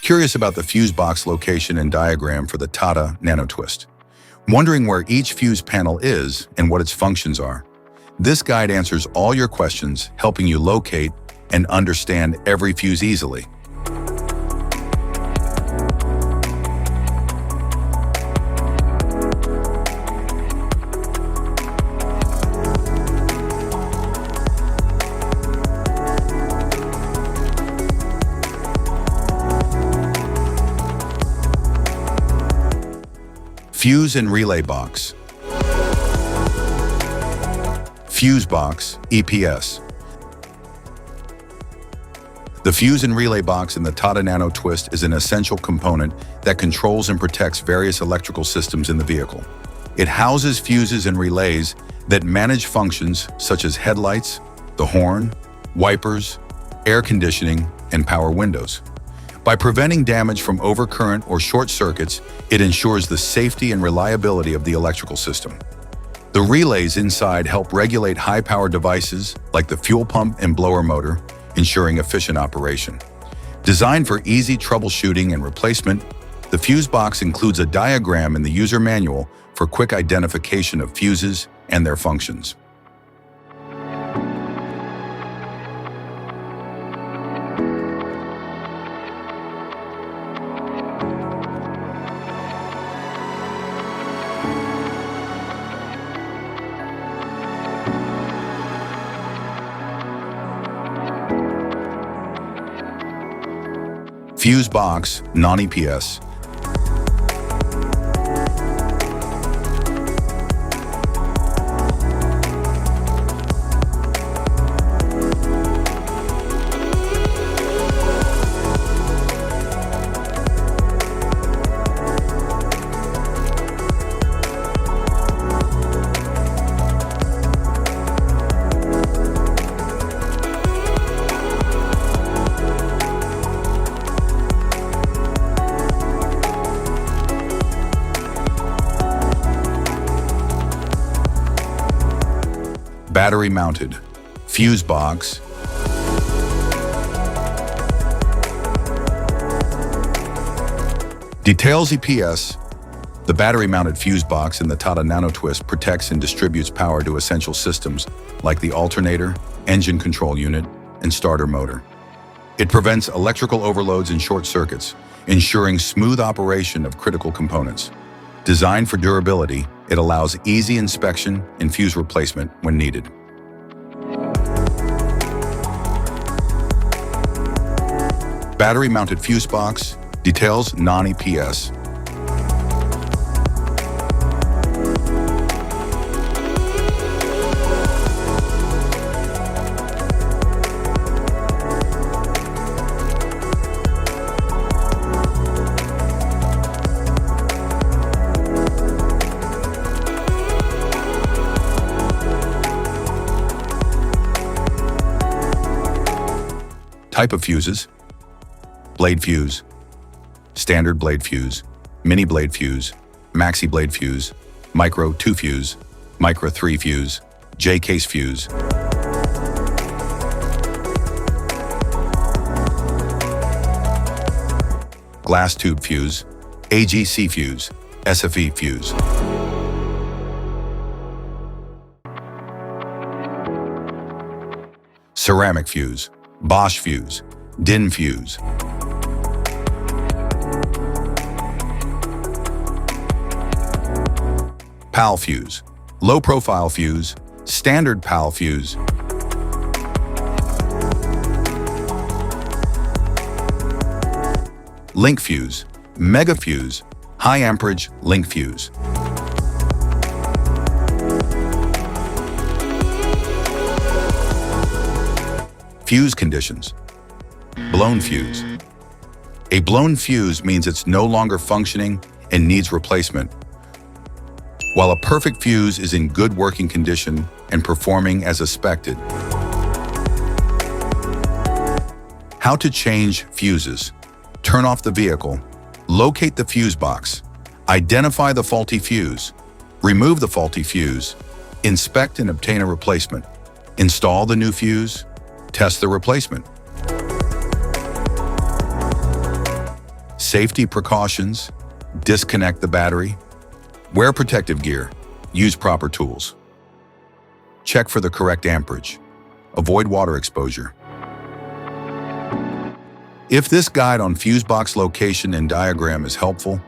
Curious about the fuse box location and diagram for the Tata Nano Twist? Wondering where each fuse panel is and what its functions are? This guide answers all your questions, helping you locate and understand every fuse easily. Fuse and relay box. Fuse box, EPS. The fuse and relay box in the Tata Nano Twist is an essential component that controls and protects various electrical systems in the vehicle. It houses fuses and relays that manage functions such as headlights, the horn, wipers, air conditioning, and power windows. By preventing damage from overcurrent or short circuits, it ensures the safety and reliability of the electrical system. The relays inside help regulate high-power devices like the fuel pump and blower motor, ensuring efficient operation. Designed for easy troubleshooting and replacement, the fuse box includes a diagram in the user manual for quick identification of fuses and their functions. Fuse box, non-EPS. Battery-mounted fuse box. Details EPS. The battery-mounted fuse box in the Tata Nano Twist protects and distributes power to essential systems like the alternator, engine control unit, and starter motor. It prevents electrical overloads and short circuits, ensuring smooth operation of critical components. Designed for durability, it allows easy inspection and fuse replacement when needed. Battery-mounted fuse box. Details non-EPS. Type of fuses: blade fuse, standard blade fuse, mini blade fuse, maxi blade fuse, micro 2 fuse, micro 3 fuse, J-case fuse. Glass tube fuse, AGC fuse, SFE fuse. Ceramic fuse, Bosch fuse, DIN fuse. PAL fuse, low profile fuse, standard PAL fuse. Link fuse, mega fuse, high amperage link fuse. Fuse conditions. Blown fuse. A blown fuse means it's no longer functioning and needs replacement, while a perfect fuse is in good working condition and performing as expected. How to change fuses. Turn off the vehicle, locate the fuse box, identify the faulty fuse, remove the faulty fuse, inspect and obtain a replacement, install the new fuse, test the replacement. Safety precautions: disconnect the battery. Wear protective gear. Use proper tools. Check for the correct amperage. Avoid water exposure. If this guide on fuse box location and diagram is helpful,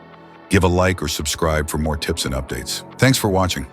give a like or subscribe for more tips and updates. Thanks for watching.